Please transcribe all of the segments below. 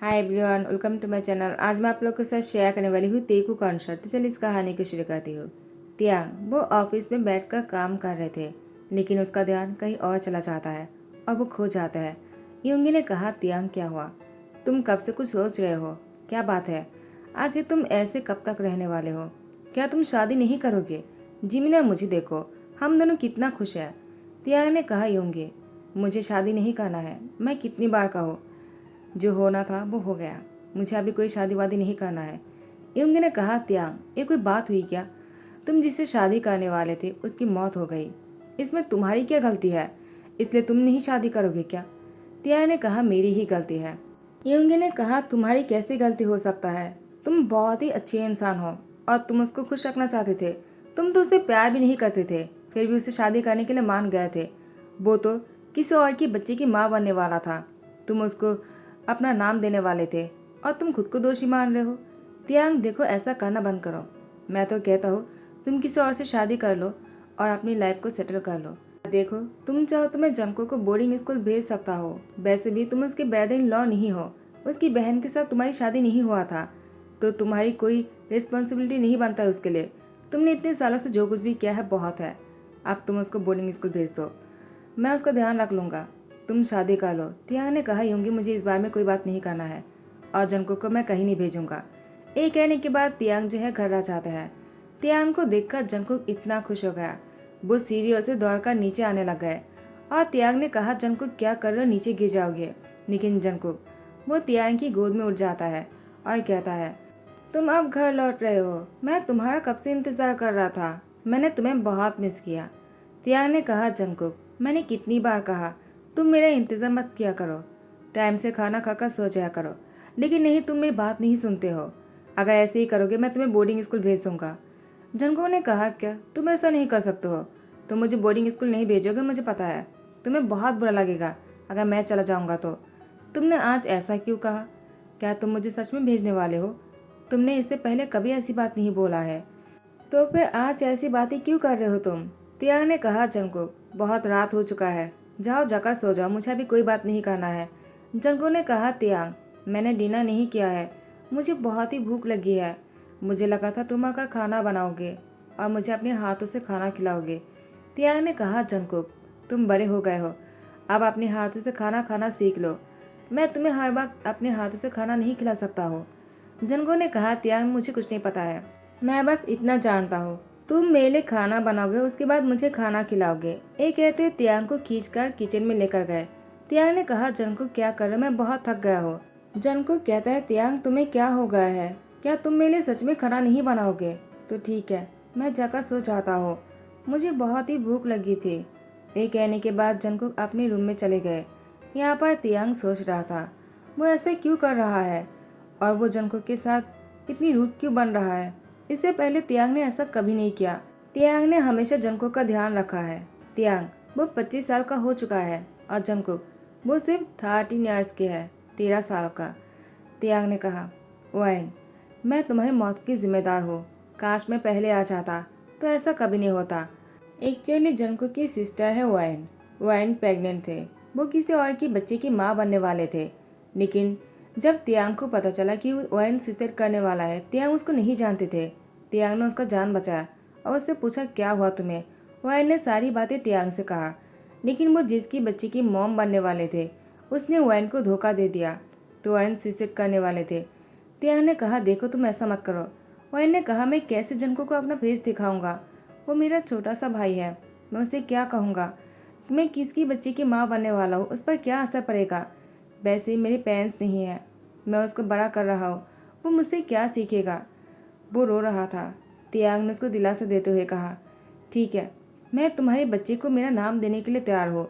Hi everyone, welcome to my channel. आज मैं आप लोग के साथ शेयर करने वाली हूँ तेकू कॉन्सर्ट। तो चलिए इस कहानी को शुरू करती हूँ। तियांग वो ऑफिस में बैठकर काम कर रहे थे, लेकिन उसका ध्यान कहीं और चला जाता है और वो खो जाता है। यूंगी ने कहा, तियांग क्या हुआ? तुम कब से कुछ सोच रहे हो? क्या बात है? आखिर तुम ऐसे कब तक रहने वाले हो? क्या तुम शादी नहीं करोगे? जिमिन और मुझे देखो, हम दोनों कितना खुश हैं। तियांग ने कहा, यूंगी मुझे शादी नहीं करना है। मैं कितनी बार कहूँ, जो होना था वो हो गया। मुझे अभी कोई शादी वादी नहीं करना है। युंगी ने कहा, त्यांग ये कोई बात हुई क्या? तुम जिससे शादी करने वाले थे उसकी मौत हो गई, इसमें तुम्हारी क्या गलती है? इसलिए तुम नहीं शादी करोगे क्या? त्यांग ने कहा, मेरी ही गलती है। युंगी ने कहा, तुम्हारी कैसी गलती हो सकता है? तुम बहुत ही अच्छे इंसान हो और तुम उसको खुश रखना चाहते थे। तुम तो उसे प्यार भी नहीं करते थे, फिर भी उसे शादी करने के लिए मान गए थे। वो तो किसी और की बच्चे की माँ बनने वाला था। तुम उसको अपना नाम देने वाले थे और तुम खुद को दोषी मान रहे हो। तियांग देखो, ऐसा करना बंद करो। मैं तो कहता हूँ तुम किसी और से शादी कर लो और अपनी लाइफ को सेटल कर लो। देखो, तुम चाहो तो मैं जंको को बोर्डिंग स्कूल भेज सकता हो। वैसे भी तुम उसके ब्रदर इन लॉ नहीं हो। उसकी बहन के साथ तुम्हारी शादी नहीं हुआ था, तो तुम्हारी कोई रिस्पॉन्सिबिलिटी नहीं बनता है उसके लिए। तुमने इतने सालों से जो कुछ भी किया है बहुत है। अब तुम उसको बोर्डिंग स्कूल भेज दो, मैं उसका ध्यान रख लूँगा। तुम शादी कर लो। तियांग ने कहा, यूंगी मुझे इस बारे में कोई बात नहीं करना है और जंको को मैं कहीं नहीं भेजूंगा। ये कहने के बाद तियांग जो है घर आ जाता है। तियांग को देखकर जंकुक इतना खुश हो गया, वो सीढ़ियों से दौड़कर नीचे आने लग गए और तियांग ने कहा, जंकुक क्या कर रहे हो, नीचे गिर जाओगे। लेकिन जंकुक वो तियांग की गोद में उठ जाता है और कहता है, तुम अब घर लौट रहे हो। मैं तुम्हारा कब से इंतजार कर रहा था। मैंने तुम्हें बहुत मिस किया। तियांग ने कहा, जंकुक मैंने कितनी बार कहा तुम मेरा इंतजार मत किया करो, टाइम से खाना खाकर सो जाया करो, लेकिन नहीं, तुम मेरी बात नहीं सुनते हो। अगर ऐसे ही करोगे मैं तुम्हें बोर्डिंग स्कूल भेज दूंगा। जंगो ने कहा, क्या तुम ऐसा नहीं कर सकते हो? तुम मुझे बोर्डिंग स्कूल नहीं भेजोगे, मुझे पता है। तुम्हें बहुत बुरा लगेगा अगर मैं चला जाऊंगा तो। तुमने आज ऐसा क्यों कहा? क्या तुम मुझे सच में भेजने वाले हो? तुमने इससे पहले कभी ऐसी बात नहीं बोला है, तो फिर आज ऐसी बातें क्यों कर रहे हो तुम? तियांग ने कहा, जंगो बहुत रात हो चुका है, जाओ जाकर सो जाओ, मुझे अभी कोई बात नहीं करना है। जंगो ने कहा, तियांग मैंने डिनर नहीं किया है, मुझे बहुत ही भूख लगी है। मुझे लगा था तुम आकर खाना बनाओगे और मुझे अपने हाथों से खाना खिलाओगे। तियांग ने कहा, जंगकुक तुम बड़े हो गए हो, अब अपने हाथों से खाना खाना सीख लो। मैं तुम्हें हर वक्त अपने हाथों से खाना नहीं खिला सकता हूँ। जंगो ने कहा, तियांग मुझे कुछ नहीं पता है, मैं बस इतना जानता हूँ तुम मेरे लिए खाना बनाओगे, उसके बाद मुझे खाना खिलाओगे। ये कहते तियांग को खींचकर किचन में लेकर गए। तियांग ने कहा, जंको क्या कर रहे हो, मैं बहुत थक गया हूँ। जंको कहता है, तियांग तुम्हें क्या हो गया है? क्या तुम मेरे लिए सच में खाना नहीं बनाओगे? तो ठीक है, मैं जाकर सो जाता हूँ, मुझे बहुत ही भूख लगी थी। ये कहने के बाद जंको अपने रूम में चले गए। यहाँ पर तियांग सोच रहा था वो ऐसे क्यों कर रहा है और वो जंको के साथ इतनी रूड क्यों बन रहा है। इससे पहले तियांग ने ऐसा कभी नहीं किया। तियांग ने हमेशा जंको का ध्यान रखा है। तियांग वो 25 साल का हो चुका है और जंको वो सिर्फ 13 ईयर्स के है, 13 साल का। तियांग ने कहा, वाइन मैं तुम्हारी मौत की जिम्मेदार हूँ। काश मैं पहले आ जाता, तो ऐसा कभी नहीं होता। एक्चुअली जंको की सिस्टर है वाइन। वाइन प्रेग्नेंट थे, वो किसी और की बच्चे की माँ बनने वाले थे। लेकिन जब तियांग को पता चला कि वाइन सुसाइड करने वाला है, तियांग उसको नहीं जानते थे। तियांग ने उसका जान बचाया और उससे पूछा, क्या हुआ तुम्हें? वाइन ने सारी बातें तियांग से कहा, लेकिन वो जिसकी बच्ची की मॉम बनने वाले थे उसने वाइन को धोखा दे दिया, तो वाइन सुसाइड करने वाले थे। तियांग ने कहा, देखो तुम ऐसा मत करो। वाइन ने कहा, मैं कैसे जंको को अपना फेस दिखाऊंगा? वो मेरा छोटा सा भाई है, मैं उसे क्या कहूँगा? मैं किसकी बच्ची की माँ बनने वाला हूँ, उस पर क्या असर पड़ेगा? वैसे ही मेरे पेरेंट्स नहीं है, मैं उसको बड़ा कर रहा हूँ, वो मुझसे क्या सीखेगा? वो रो रहा था। तियांग ने उसको दिलासा देते हुए कहा, ठीक है, मैं तुम्हारे बच्चे को मेरा नाम देने के लिए तैयार हूँ,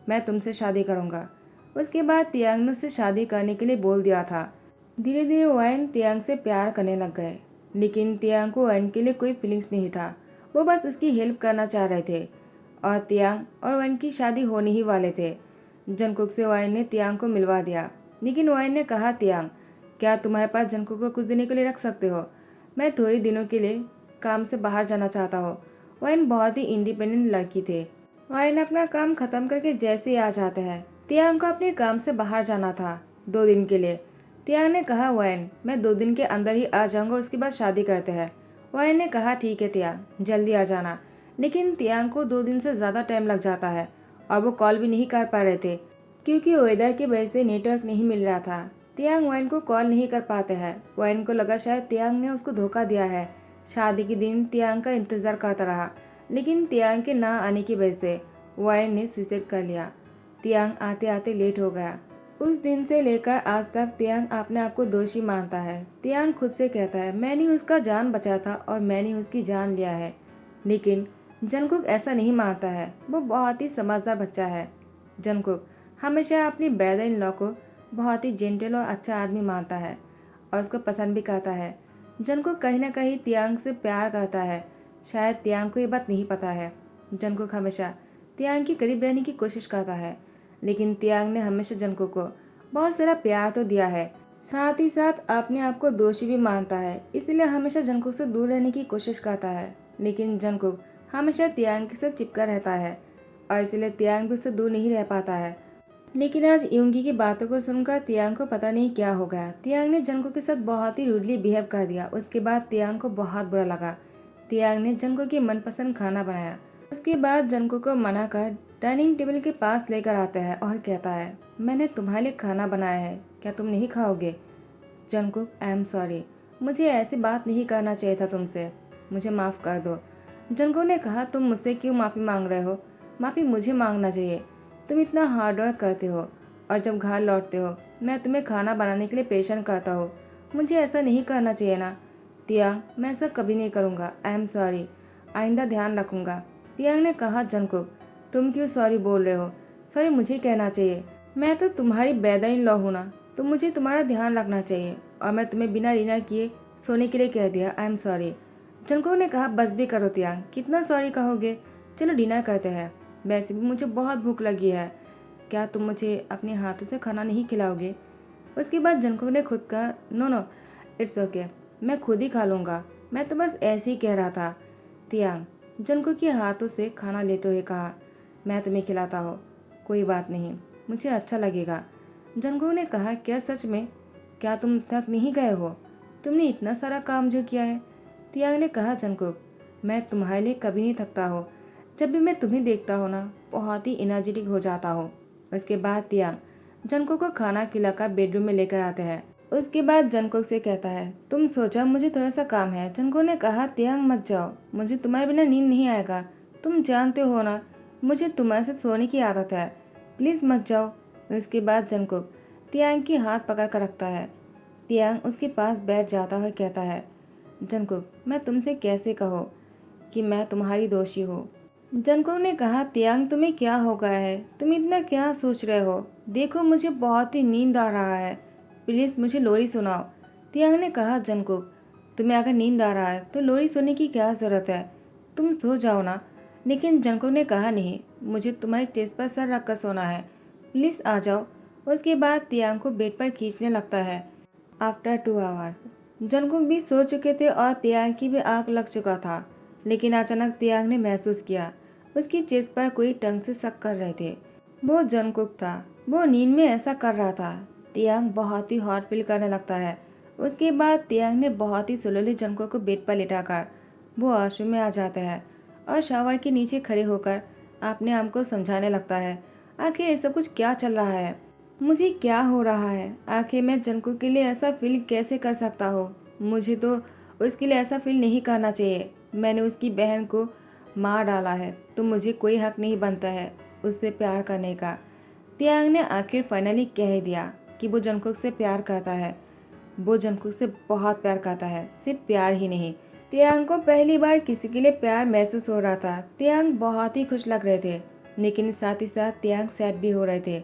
मैं तुमसे शादी करूँगा। उसके बाद तियांग ने उससे शादी करने के लिए बोल दिया था। धीरे धीरे वाइन तियांग से प्यार करने लग गए, लेकिन तियांग को वाइन के लिए कोई फीलिंग्स नहीं था। वो बस उसकी हेल्प करना चाह रहे थे और तियांग और वाइन की शादी होने ही वाले थे। जंकुक से वाइन ने तियांग को मिलवा दिया, लेकिन वाइन ने कहा, तियांग क्या तुम्हारे पास जंकुक को कुछ दिनों के लिए रख सकते हो? मैं थोड़ी दिनों के लिए काम से बाहर जाना चाहता हूँ। वाइन बहुत ही इंडिपेंडेंट लड़की थे। वाइन अपना काम खत्म करके जैसे ही आ जाता है। तियांग को अपने काम से बाहर जाना था 2 दिन के लिए। तियांग ने कहा, वैन मैं 2 दिन के अंदर ही आ जाऊंगा, उसके बाद शादी करते हैं। वैन ने कहा, ठीक है तियांग, जल्दी आ जाना। लेकिन तियांग को 2 दिन से ज़्यादा टाइम लग जाता है और वो कॉल भी नहीं कर पा रहे थे क्योंकि वेदर की वजह से नेटवर्क नहीं मिल रहा था। तियांग वैन को कॉल नहीं कर पाते हैं। वैन को लगा शायद तियांग ने उसको धोखा दिया है। शादी के दिन तियांग का इंतज़ार करता रहा, लेकिन तियांग के ना आने की वजह से वैन ने सुसाइड कर लिया। तियांग आते आते लेट हो गया। उस दिन से लेकर आज तक तियांग अपने आप को दोषी मानता है। तियांग खुद से कहता है, मैंने उसका जान बचाया था और मैंने उसकी जान लिया है। लेकिन जंगकुक ऐसा नहीं मानता है। वो बहुत ही समझदार बच्चा है। जंगकुक हमेशा अपनी ब्रदर इन लॉ को बहुत ही जेंटल और अच्छा आदमी मानता है और उसको पसंद भी करता है। जंगकुक कहीं ना कहीं तियांग से प्यार करता है। शायद तियांग को ये बात नहीं पता है। जंगकुक हमेशा तियांग के करीब रहने की कोशिश करता है, लेकिन तियांग ने हमेशा जंगकुक को बहुत सारा प्यार तो दिया है, साथ ही साथ अपने आप को दोषी भी मानता है। इसलिए हमेशा जंगकुक से दूर रहने की कोशिश करता है। लेकिन जंगकुक हमेशा तियांग के साथ चिपका रहता है और इसलिए तियांग भी उससे दूर नहीं रह पाता है। लेकिन आज युंगी की बातों को सुनकर तियांग को पता नहीं क्या हो गया। तियांग ने जंगकुक के साथ बहुत ही रूडली बिहेव कर दिया। उसके बाद तियांग को बहुत बुरा लगा। तियांग ने जंगकुक की मनपसंद खाना बनाया। उसके बाद जंगकुक को मना कर डाइनिंग टेबल के पास लेकर आता है और कहता है, मैंने तुम्हारे लिए खाना बनाया है, क्या तुम नहीं खाओगे? जंगकुक, आई एम सॉरी, मुझे ऐसी बात नहीं करना चाहिए था तुमसे, मुझे माफ़ कर दो। जंगकुक ने कहा, तुम मुझसे क्यों माफ़ी मांग रहे हो? माफ़ी मुझे मांगना चाहिए। तुम इतना हार्ड वर्क करते हो और जब घर लौटते हो मैं तुम्हें खाना बनाने के लिए परेशान करता हूँ। मुझे ऐसा नहीं करना चाहिए ना? तियांग, मैं ऐसा कभी नहीं करूँगा, आई एम सॉरी, आइंदा ध्यान रखूँगा। तियांग ने कहा, जंगकुक तुम क्यों सॉरी बोल रहे हो? सॉरी मुझे कहना चाहिए, मैं तो तुम्हारी ब्रदर इन लॉ हूँ ना, तो मुझे तुम्हारा ध्यान रखना चाहिए और मैं तुम्हें बिना डिनर किए सोने के लिए कह दिया, आई एम सॉरी। जंगकुक ने कहा, बस भी करो तियांग, कितना सॉरी कहोगे? चलो डिनर करते हैं, वैसे भी मुझे बहुत भूख लगी है, क्या तुम मुझे अपने हाथों से खाना नहीं खिलाओगे? उसके बाद जंगकुक ने खुद कहा, नो नो इट्स ओके, मैं खुद ही खा लूँगा, मैं तो बस ऐसे ही कह रहा था। तियांग जंगकुक के हाथों से खाना लेते हुए कहा, मैं तुम्हें खिलाता हूँ, कोई बात नहीं, मुझे अच्छा लगेगा। जंगकुक ने कहा, क्या सच में? क्या तुम थक नहीं गए हो? तुमने इतना सारा काम जो किया है। तियांग ने कहा, जंगकुक मैं तुम्हारे लिए कभी नहीं थकता हूँ, जब भी मैं तुम्हें देखता हूँ ना बहुत ही एनर्जेटिक हो जाता हूँ। उसके बाद तियांग जंगकुक को खाना खिलाकर बेडरूम में लेकर आते हैं। उसके बाद जंगकुक से कहता है, तुम सो जाओ, मुझे थोड़ा सा काम है। जंगकुक ने कहा, तियांग मत जाओ, मुझे तुम्हारे बिना नींद नहीं आएगा, तुम जानते हो ना मुझे तुम्हारे साथ सोने की आदत है, प्लीज़ मत जाओ। उसके बाद जंगकुक तियांग की हाथ पकड़ कर रखता है। तियांग उसके पास बैठ जाता है और कहता है, जंगकुक मैं तुमसे कैसे कहो कि मैं तुम्हारी दोषी हूँ। जंगकुक ने कहा, तियांग तुम्हें क्या हो गया है? तुम इतना क्या सोच रहे हो? देखो मुझे बहुत ही नींद आ रहा है, प्लीज़ मुझे लोरी सुनाओ। तियांग ने कहा, जंगकुक तुम्हें अगर नींद आ रहा है तो लोरी सुनने की क्या ज़रूरत है, तुम सो जाओ ना। लेकिन जंगकुक ने कहा, नहीं, मुझे तुम्हारे चेस्ट पर सर रख कर सोना है, प्लीज़ आ जाओ। उसके बाद तियांग को बेड पर खींचने लगता है। आफ्टर 2 आवर्स जंगकुक भी सो चुके थे और तियांग की भी आँख लग चुका था। लेकिन अचानक तियांग ने महसूस किया उसकी चेस्ट पर कोई टंग से शक कर रहे थे। वो जंगकुक था। वो नींद में ऐसा कर रहा था। तियांग बहुत ही हॉट फील करने लगता है। उसके बाद तियांग ने बहुत ही स्लोली जंगकुक को बेड पर लिटाकर वो वॉशरूम में आ जाता है और शावर के नीचे खड़े होकर अपने आप को समझाने लगता है, आखिर ये सब कुछ क्या चल रहा है, मुझे क्या हो रहा है? आखिर मैं जंगकुक के लिए ऐसा फील कैसे कर सकता हूँ? मुझे तो उसके लिए ऐसा फील नहीं करना चाहिए। मैंने उसकी बहन को मार डाला है तो मुझे कोई हक नहीं बनता है उससे प्यार करने का। तियांग ने आखिर फाइनली कह दिया कि वो जंगकुक से प्यार करता है। वो जंगकुक से बहुत प्यार करता है, सिर्फ प्यार ही नहीं। तियांग को पहली बार किसी के लिए प्यार महसूस हो रहा था। तियांग बहुत ही खुश लग रहे थे, लेकिन साथ ही साथ तियांग सैड भी हो रहे थे।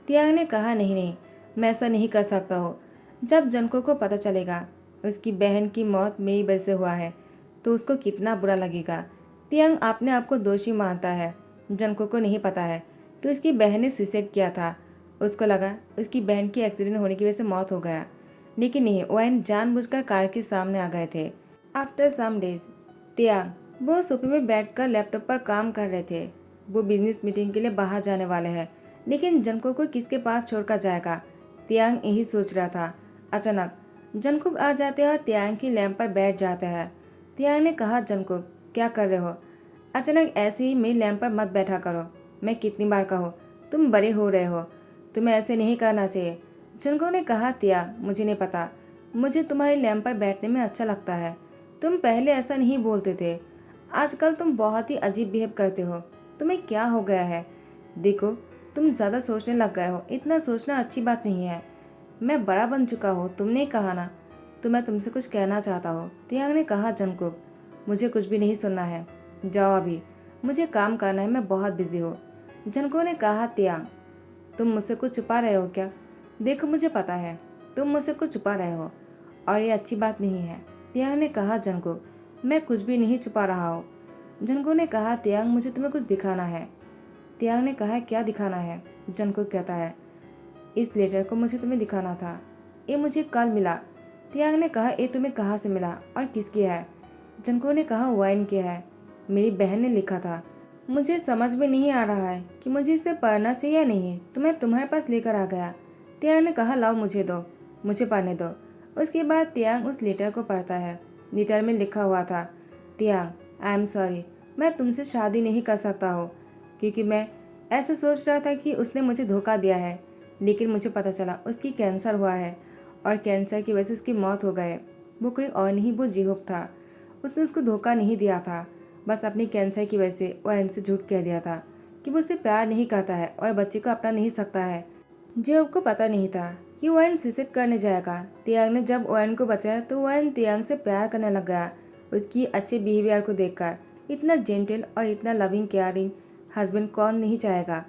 तियांग ने कहा, नहीं नहीं, मैं ऐसा नहीं कर सकता हूँ। जब जंगकुक को पता चलेगा उसकी बहन की मौत मेरी वजह से हुआ है तो उसको कितना बुरा लगेगा। तियांग अपने आप को दोषी मानता है। जंगकुक को नहीं पता है कि उसकी बहन ने सुसाइड किया था। उसको लगा उसकी बहन की एक्सीडेंट होने की वजह से मौत हो गया, लेकिन नहीं, वैन जानबूझकर कार के सामने आ गए थे। आफ्टर सम डेज तियांग वो सोफे में बैठकर लैपटॉप पर काम कर रहे थे। वो बिजनेस मीटिंग के लिए बाहर जाने वाले हैं, लेकिन जंगकुक को किसके पास छोड़कर जाएगा? तियांग यही सोच रहा था। अचानक जंगकुक आ जाते हैं और तियांग की लैंप पर बैठ जाते हैं। तियांग ने कहा, जंगकुक क्या कर रहे हो? अचानक ऐसे ही मेरी लैंप पर मत बैठा करो। मैं कितनी बार कहूँ, तुम बड़े हो रहे हो, तुम्हें ऐसे नहीं करना चाहिए। जंगकुक ने कहा, तियांग मुझे नहीं पता, मुझे तुम्हारी लैंप पर बैठने में अच्छा लगता है। तुम पहले ऐसा नहीं बोलते थे, आजकल तुम बहुत ही अजीब बिहेव करते हो। तुम्हें क्या हो गया है? देखो, तुम ज़्यादा सोचने लग गए हो। इतना सोचना अच्छी बात नहीं है। मैं बड़ा बन चुका हूँ, तुमने कहा ना। तो मैं तुमसे कुछ कहना चाहता हूँ। तियांग ने कहा, जंगकुक मुझे कुछ भी नहीं सुनना है, जाओ अभी, मुझे काम करना है, मैं बहुत बिजी हूँ। जंगकुक ने कहा, तियांग तुम मुझसे कुछ छुपा रहे हो क्या? देखो मुझे पता है तुम मुझसे कुछ छुपा रहे हो और ये अच्छी बात नहीं है। तियांग ने कहा, जंगकुक मैं कुछ भी नहीं छुपा रहा हूँ। जंगकुक ने कहा, तियांग मुझे तुम्हें कुछ दिखाना है। तियांग ने कहा, क्या दिखाना है? जंगकुक कहता है, इस लेटर को मुझे तुम्हें दिखाना था, ये मुझे कल मिला। तियांग ने कहा, ये तुम्हें कहाँ से मिला और किसकी है? जंगकुक ने कहा, वाइन की है, मेरी बहन ने लिखा था। मुझे समझ में नहीं आ रहा है कि मुझे इसे पढ़ना चाहिए या नहीं, तो मैं तुम्हारे पास लेकर आ गया। तियांग ने कहा, लाओ मुझे दो, मुझे पढ़ने दो। उसके बाद तियांग उस लेटर को पढ़ता है। लेटर में लिखा हुआ था, तियांग आई एम सॉरी, मैं तुमसे शादी नहीं कर सकता हूँ क्योंकि मैं ऐसा सोच रहा था कि उसने मुझे धोखा दिया है, लेकिन मुझे पता चला उसकी कैंसर हुआ है और कैंसर की वजह से उसकी मौत हो गई। वो कोई और नहीं, वो जिहोप था। उसने उसको धोखा नहीं दिया था, बस अपनी कैंसर की वजह से ओएन से झूठ कह दिया था कि वो उससे प्यार नहीं करता है और बच्चे को अपना नहीं सकता है। जियोब को पता नहीं था कि ओएन सुसाइड करने जाएगा। तियांग ने जब ओएन को बचाया तो ओएन तियांग से प्यार करने लग गया। उसकी अच्छे बिहेवियर को देखकर इतना जेंटल और इतना लविंग केयरिंग हस्बैंड कौन नहीं चाहेगा।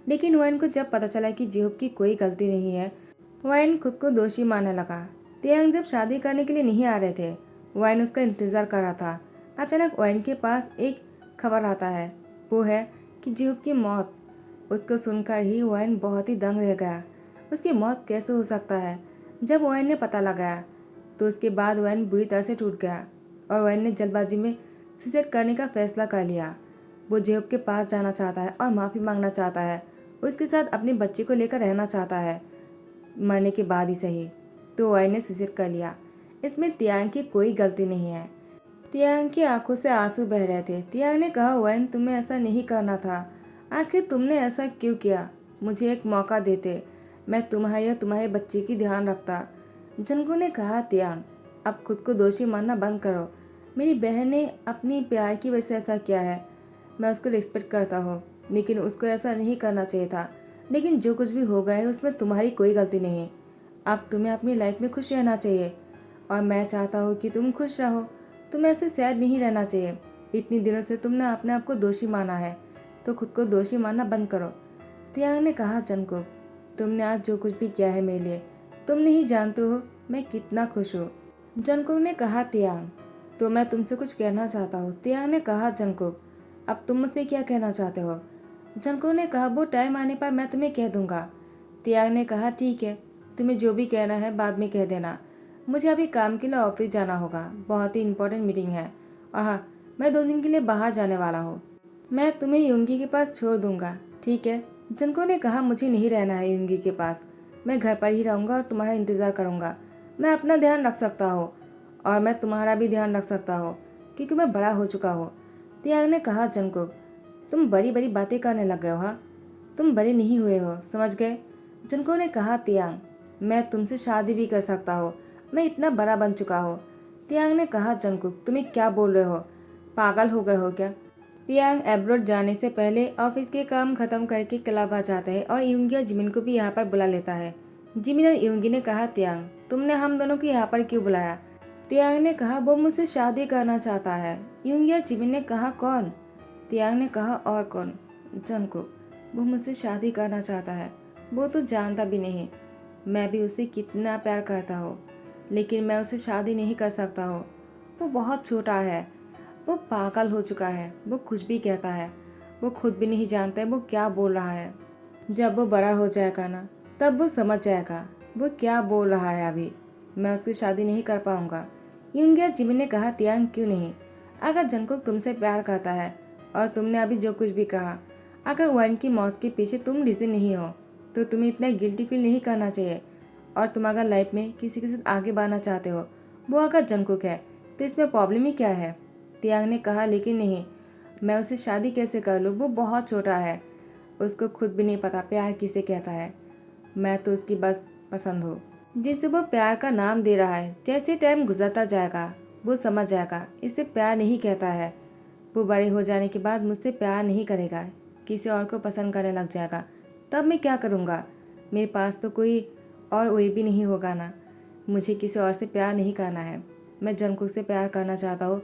लेकिन ओएन को जब पता चला कि जियोब की कोई गलती नहीं है, ओएन खुद को दोषी मानने लगा। तियांग जब शादी करने के लिए नहीं आ रहे थे, ओएन उसका इंतजार कर रहा था। अचानक ओएन के पास एक खबर आता है, वो है कि जियोब की मौत। उसको सुनकर ही ओएन बहुत ही दंग रह गया। उसकी मौत कैसे हो सकता है? जब ओएन ने पता लगाया तो उसके बाद ओएन बुरी तरह से टूट गया और ओएन ने जल्दबाजी में सुसाइड करने का फैसला कर लिया। वो जियोब के पास जाना चाहता है और माफ़ी मांगना चाहता है। उसके साथ अपने बच्चे को लेकर रहना चाहता है, मरने के बाद ही सही। तो ओएन ने सुसाइड कर लिया। इसमें तियांग की कोई गलती नहीं है। तियांग की आंखों से आंसू बह रहे थे। तियांग ने कहा, ओएन तुम्हें ऐसा नहीं करना था, आखिर तुमने ऐसा क्यों किया? मुझे एक मौका देते, मैं तुम्हारे और तुम्हारे बच्चे की ध्यान रखता। जंगकुक ने कहा, तियांग अब खुद को दोषी मानना बंद करो। मेरी बहन ने अपनी प्यार की वजह से ऐसा किया है, मैं उसको रिस्पेक्ट करता हूँ, लेकिन उसको ऐसा नहीं करना चाहिए था। लेकिन जो कुछ भी हो गया है उसमें तुम्हारी कोई गलती नहीं। अब तुम्हें अपनी लाइफ में खुश रहना चाहिए और मैं चाहता हूँ कि तुम खुश रहो। तुम्हें ऐसे सैड नहीं रहना चाहिए। इतनी दिनों से तुमने अपने आप को दोषी माना है, तो खुद को दोषी मानना बंद करो। तियांग ने कहा, जंगकुक तुमने आज जो कुछ भी किया है मेरे लिए, तुम नहीं जानते हो मैं कितना खुश हूँ। जंगकुक ने कहा, तियांग तो मैं तुमसे कुछ कहना चाहता हूँ। तियांग ने कहा, जंगकुक अब तुम मुझसे क्या कहना चाहते हो? जंगकुक ने कहा, वो टाइम आने पर मैं तुम्हें कह दूंगा। तियांग ने कहा, ठीक है, तुम्हें जो भी कहना है बाद में कह देना, मुझे अभी काम के लिए ऑफिस जाना होगा, बहुत ही इंपॉर्टेंट मीटिंग है। और हाँ, मैं 2 दिन के लिए बाहर जाने वाला हूँ, मैं तुम्हें युंगी के पास छोड़ दूंगा, ठीक है? जंको ने कहा, मुझे नहीं रहना है युंगी के पास, मैं घर पर ही रहूँगा और तुम्हारा इंतज़ार करूँगा। मैं अपना ध्यान रख सकता हूँ और मैं तुम्हारा भी ध्यान रख सकता हूँ क्योंकि मैं बड़ा हो चुका हूँ। तियांग ने कहा, जंको तुम बड़ी बड़ी बातें करने लग गए हो। हाँ, तुम बड़े नहीं हुए हो, समझ गए? जंको ने कहा, तियांग मैं तुमसे शादी भी कर सकता हूँ, मैं इतना बड़ा बन चुका हूँ। तियांग ने कहा, जंकुक तुम्हें क्या बोल रहे हो, पागल हो गए हो क्या? तियांग एब्रोड जाने से पहले ऑफिस के काम खत्म करके क्लब आ जाता है और यूंगी और जिमिन को भी यहाँ पर बुला लेता है। जिमिन और यूंगी ने कहा, तियांग तुमने हम दोनों को यहाँ पर क्यों बुलाया? तियांग ने कहा, वो मुझसे शादी करना चाहता है। यूंगी और जिमिन ने कहा, कौन? तियांग ने कहा, और कौन? जंकुक वो मुझसे शादी करना चाहता है, वो तो जानता भी नहीं मैं भी उसे कितना प्यार करता हूँ, लेकिन मैं उसे शादी नहीं कर सकता हूँ। वो बहुत छोटा है, वो पागल हो चुका है, वो कुछ भी कहता है, वो खुद भी नहीं जानता है वो क्या बोल रहा है। जब वो बड़ा हो जाएगा ना, तब वो समझ जाएगा वो क्या बोल रहा है। अभी मैं उसकी शादी नहीं कर पाऊंगा। यूंगिया जिमिन ने कहा, तियांग क्यों नहीं? अगर जंकुक तुमसे प्यार करता है और तुमने अभी जो कुछ भी कहा, अगर वन की मौत के पीछे तुम रीजन नहीं हो तो तुम्हें इतना गिल्टी फील नहीं करना चाहिए और तुम अगर लाइफ में किसी के साथ आगे बढ़ना चाहते हो, वो अगर जंगकुक है, तो इसमें प्रॉब्लम ही क्या है? तियांग ने कहा, लेकिन नहीं, मैं उससे शादी कैसे कर लूँ? वो बहुत छोटा है, उसको खुद भी नहीं पता प्यार किसे कहता है। मैं तो उसकी बस पसंद हो, जिसे वो प्यार का नाम दे रहा है। जैसे टाइम गुजरता जाएगा वो समझ जाएगा इसे प्यार नहीं कहता है। वो बड़े हो जाने के बाद मुझसे प्यार नहीं करेगा, किसी और को पसंद करने लग जाएगा। तब मैं क्या करूँगा? मेरे पास तो कोई और वही भी नहीं होगा ना। मुझे किसी और से प्यार नहीं करना है। मैं जंगकुक से प्यार करना चाहता हूँ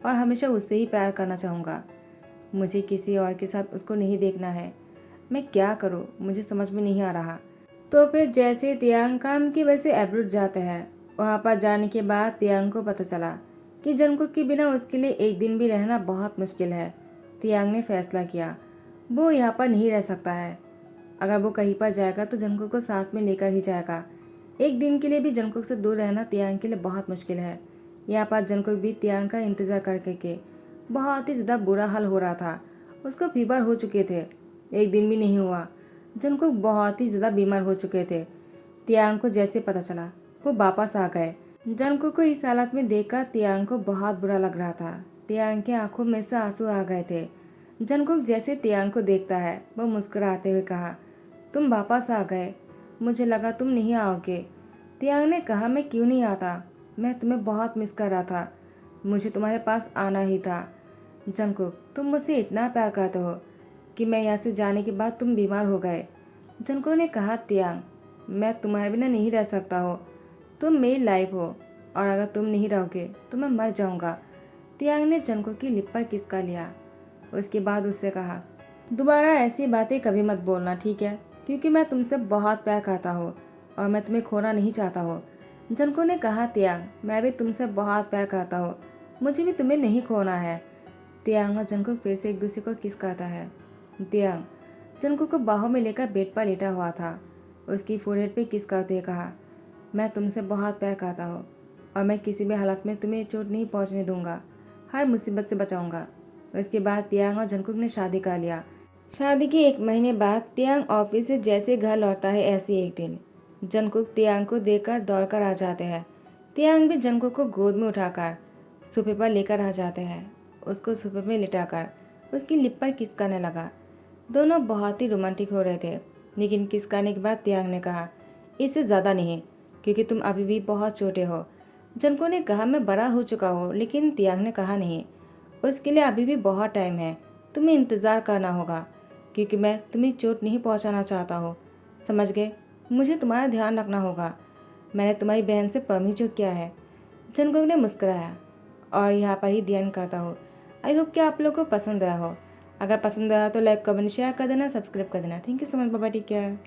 और हमेशा उससे ही प्यार करना चाहूँगा। मुझे किसी और के साथ उसको नहीं देखना है। मैं क्या करूँ, मुझे समझ में नहीं आ रहा। तो फिर जैसे तियांग काम की वजह से अब्रूड जाता है, वहाँ पर जाने के बाद तियांग को पता चला कि जंगकुक के बिना उसके लिए एक दिन भी रहना बहुत मुश्किल है। तियांग ने फैसला किया वो यहाँ पर नहीं रह सकता है। अगर वो कहीं पर जाएगा तो जंगकुक को साथ में लेकर ही जाएगा। एक दिन के लिए भी जंगकुक से दूर रहना तियांग के लिए बहुत मुश्किल है। यहाँ पर जंगकुक भी तियांग का इंतजार करके बहुत ही ज़्यादा बुरा हाल हो रहा था। उसको फीवर हो चुके थे, एक दिन भी नहीं हुआ। जंगकुक बहुत ही ज़्यादा बीमार हो चुके थे। तियांग को जैसे पता चला वो वापस आ गए। जंगकुक को इस हालत में देखकर तियांग को बहुत बुरा लग रहा था। तियांग की आंखों में से आंसू आ गए थे। जंगकुक जैसे तियांग को देखता है वो मुस्कुराते हुए कहा, तुम वापस आ गए, मुझे लगा तुम नहीं आओगे। तियांग ने कहा, मैं क्यों नहीं आता, मैं तुम्हें बहुत मिस कर रहा था, मुझे तुम्हारे पास आना ही था। जंगकुक, तुम मुझसे इतना प्यार करते हो कि मैं यहाँ से जाने के बाद तुम बीमार हो गए। जंगकुक ने कहा, तियांग, मैं तुम्हारे बिना नहीं रह सकता हो, तुम मेरी लाइफ हो और अगर तुम नहीं रहोगे तो मैं मर जाऊंगा। तियांग ने जंगकुक की लिप पर किसका लिया। उसके बाद उससे कहा, दोबारा ऐसी बातें कभी मत बोलना, ठीक है? क्योंकि मैं तुमसे बहुत प्यार करता हूँ और मैं तुम्हें खोना नहीं चाहता हूँ। जंगकुक ने कहा, तियांग, मैं भी तुमसे बहुत प्यार करता हूँ, मुझे भी तुम्हें नहीं खोना है। तियांग और जंगकुक फिर से एक दूसरे को किस करता है। तियांग जंगकुक को बाहों में लेकर बेड पर लेटा हुआ था। उसकी फोरहेड पे किस करते हुए कहा, मैं तुमसे बहुत प्यार करता हूँ और मैं किसी भी हालत में तुम्हें चोट नहीं पहुँचने दूंगा, हर मुसीबत से बचाऊंगा। उसके बाद तियांग और जंगकुक ने शादी कर लिया। शादी के एक महीने बाद तियांग ऑफिस से जैसे घर लौटता है, ऐसे एक दिन जंगकुक तियांग को देखकर दौड़कर आ जाते हैं। तियांग भी जंगकुक को गोद में उठाकर सोफे पर लेकर आ जाते हैं। उसको सोफे में लिटाकर उसकी लिप पर किस करने लगा। दोनों बहुत ही रोमांटिक हो रहे थे, लेकिन किस करने के बाद तियांग ने कहा, इससे ज़्यादा नहीं, क्योंकि तुम अभी भी बहुत छोटे हो। जंगकुक ने कहा, मैं बड़ा हो चुका हूँ, लेकिन तियांग ने कहा, नहीं, उसके लिए अभी भी बहुत टाइम है, तुम्हें इंतज़ार करना होगा, क्योंकि मैं तुम्हें चोट नहीं पहुँचाना चाहता हूँ, समझ गए? मुझे तुम्हारा ध्यान रखना होगा, मैंने तुम्हारी बहन से प्रॉमिस जो किया है। जंगकुक ने मुस्कुराया और यहाँ पर ही ध्यान करता हूँ। आई होप कि आप लोगों को पसंद आया हो। अगर पसंद आया तो लाइक कमेंट शेयर कर देना, सब्सक्राइब कर देना। Thank you so much, bye bye, take care.